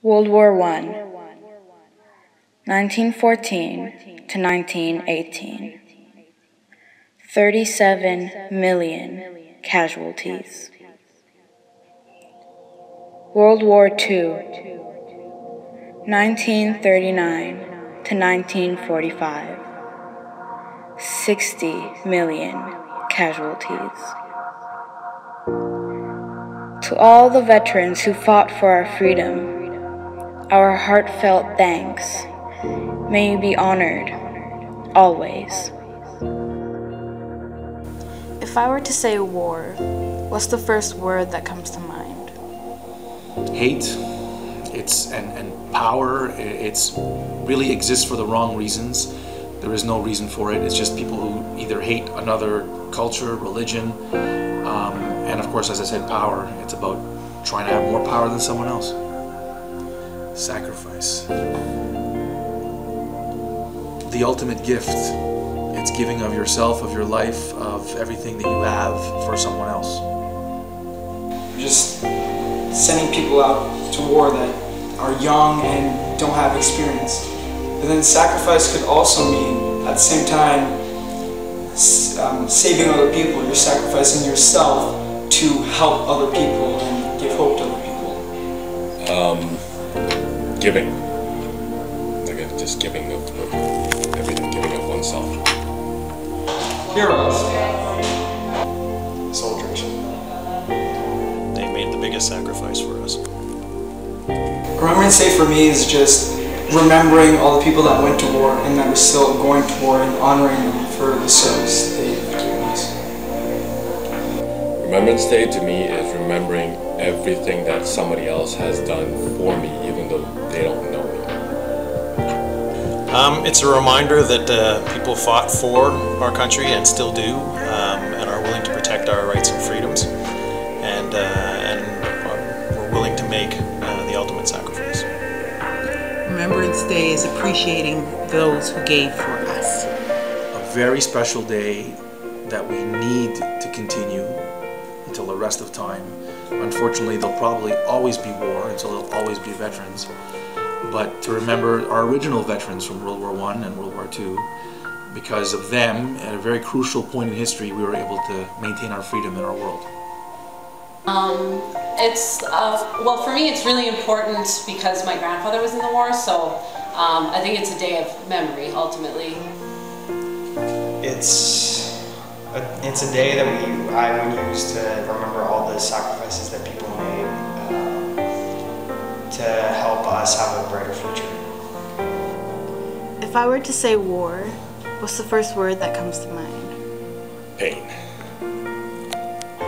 World War I, 1914 to 1918. 37 million casualties. World War II, 1939 to 1945. 60 million casualties. To all the veterans who fought for our freedom, our heartfelt thanks. May you be honored, always. If I were to say war, what's the first word that comes to mind? Hate, and power. It's really exists for the wrong reasons. There is no reason for it. It's just people who either hate another culture, religion, and of course, as I said, power. It's about trying to have more power than someone else. Sacrifice. The ultimate gift. It's giving of yourself, of your life, of everything that you have for someone else. Just sending people out to war that are young and don't have experience. But then sacrifice could also mean, at the same time, saving other people. You're sacrificing yourself to help other people and give hope to other people. Giving. Again, just giving of everything, giving of oneself. Heroes. Soldiers. They made the biggest sacrifice for us. Remembrance Day for me is just remembering all the people that went to war and that are still going to war and honoring them for the service they've given us. Remembrance Day to me is remembering everything that somebody else has done for me, even though they don't know me. It's a reminder that people fought for our country and still do, and are willing to protect our rights and freedoms, and we're willing to make the ultimate sacrifice. Remembrance Day is appreciating those who gave for us. A very special day that we need to continue until the rest of time. Unfortunately, there'll probably always be war, and so there'll always be veterans. But to remember our original veterans from World War I and World War II, because of them, at a very crucial point in history, we were able to maintain our freedom in our world. Well, for me, it's really important because my grandfather was in the war, so I think it's a day of memory, ultimately. It's a day that I would use to remember all the sacrifices that people made to help us have a brighter future. If I were to say war, what's the first word that comes to mind? Pain.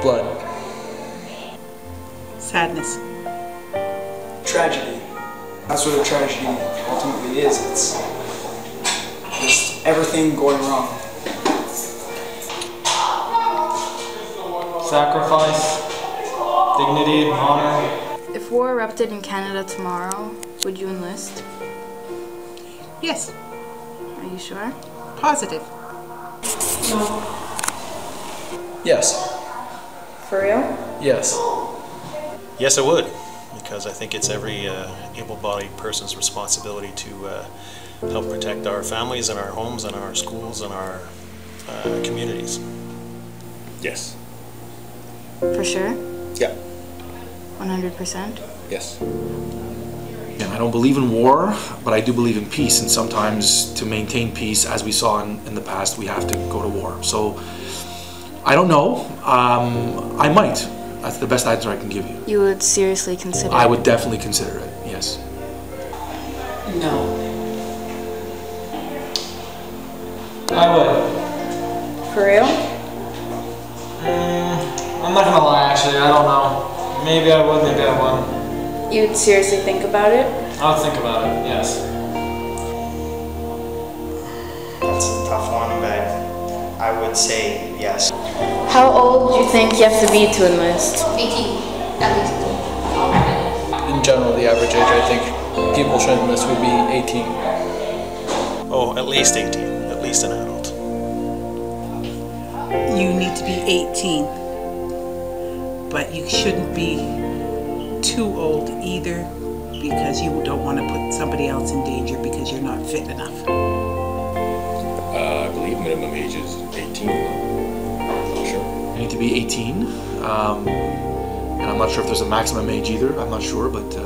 Blood. Sadness. Tragedy. That's what a tragedy ultimately is. It's just everything going wrong. Sacrifice, dignity, honor. If war erupted in Canada tomorrow, would you enlist? Yes. Are you sure? Positive. No. Yes. For real? Yes. Yes, I would, because I think it's every able-bodied person's responsibility to help protect our families and our homes and our schools and our communities. Yes. For sure? Yeah. 100%? Yes. And I don't believe in war, but I do believe in peace, and sometimes to maintain peace, as we saw in the past, we have to go to war. So, I don't know. I might. That's the best answer I can give you. You would seriously consider I it? would definitely consider it, yes. No. I would. For real? I'm not gonna lie, actually, I don't know. Maybe I would, maybe I wouldn't. You'd seriously think about it? I would think about it, yes. That's a tough one, but I would say yes. How old do you think you have to be to enlist? 18, at least. In general, the average age I think people should enlist would be 18. Oh, at least 18, at least an adult. You need to be 18, but you shouldn't be too old either, because you don't want to put somebody else in danger because you're not fit enough? I believe minimum age is 18. I'm not sure. You need to be 18. And I'm not sure if there's a maximum age either. I'm not sure, but yeah.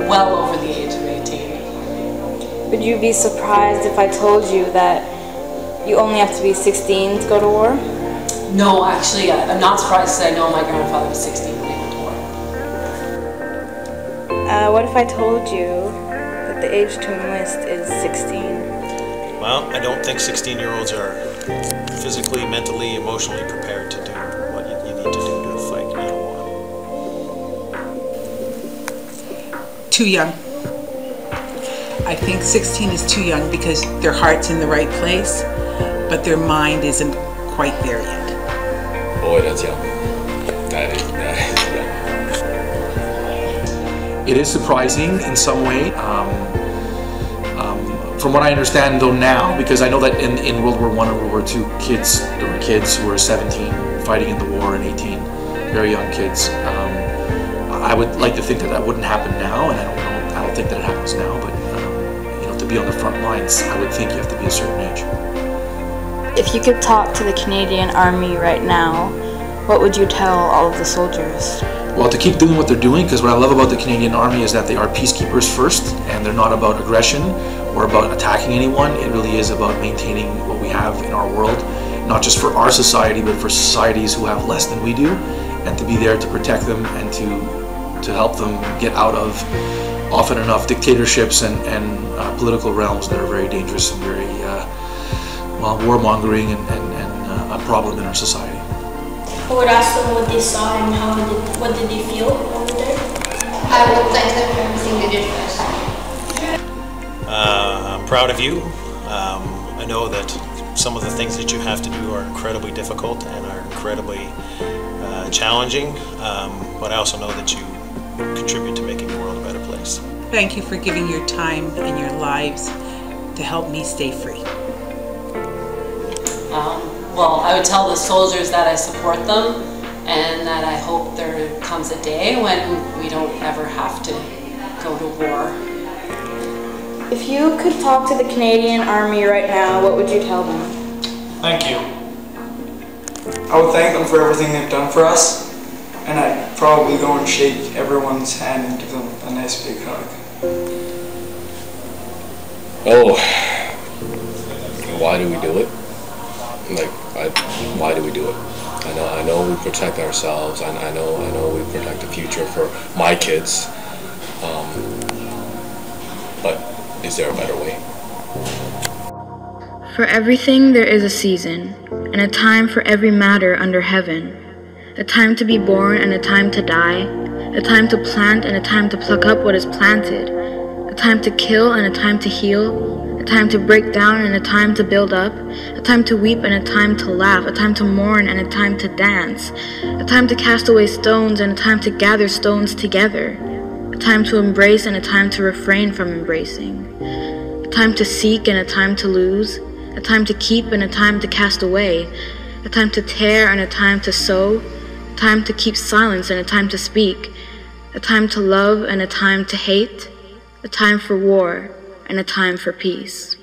Well over the age of 18. Would you be surprised if I told you that you only have to be 16 to go to war? No, actually, I'm not surprised because I know my grandfather was 16 when he went to war. What if I told you that the age to enlist is 16? Well, I don't think 16-year-olds are physically, mentally, emotionally prepared to do what you need to do to fight in a war. Too young. I think 16 is too young because their heart's in the right place, but their mind isn't quite there yet. Boy, that's young. That is young. It is surprising in some way. From what I understand though now, because I know that in World War I and World War II, there were kids who were 17 fighting in the war and 18, very young kids. I would like to think that that wouldn't happen now, and I don't think that it happens now, but you know, to be on the front lines, I would think you have to be a certain age. If you could talk to the Canadian Army right now, what would you tell all of the soldiers? Well, to keep doing what they're doing, because what I love about the Canadian Army is that they are peacekeepers first, and they're not about aggression or about attacking anyone. It really is about maintaining what we have in our world, not just for our society, but for societies who have less than we do, and to be there to protect them and to help them get out of often enough dictatorships and political realms that are very dangerous and very warmongering and a problem in our society. I would ask them what they saw and what did they feel over there. I would thank them for everything they did for us. I'm proud of you. I know that some of the things that you have to do are incredibly difficult and are incredibly challenging, but I also know that you contribute to making the world a better place. Thank you for giving your time and your lives to help me stay free. Well, I would tell the soldiers that I support them and that I hope there comes a day when we don't ever have to go to war. If you could talk to the Canadian Army right now, what would you tell them? Thank you. I would thank them for everything they've done for us, and I'd probably go and shake everyone's hand and give them a nice big hug. Oh, why do we do it? Why do we do it? I know we protect ourselves, and I know we protect the future for my kids. But is there a better way? For everything there is a season, and a time for every matter under heaven. A time to be born and a time to die. A time to plant and a time to pluck up what is planted. A time to kill and a time to heal. A time to break down and a time to build up. A time to weep and a time to laugh. A time to mourn and a time to dance. A time to cast away stones and a time to gather stones together. A time to embrace and a time to refrain from embracing. A time to seek and a time to lose. A time to keep and a time to cast away. A time to tear and a time to sow. A time to keep silence and a time to speak. A time to love and a time to hate. A time for war and a time for peace.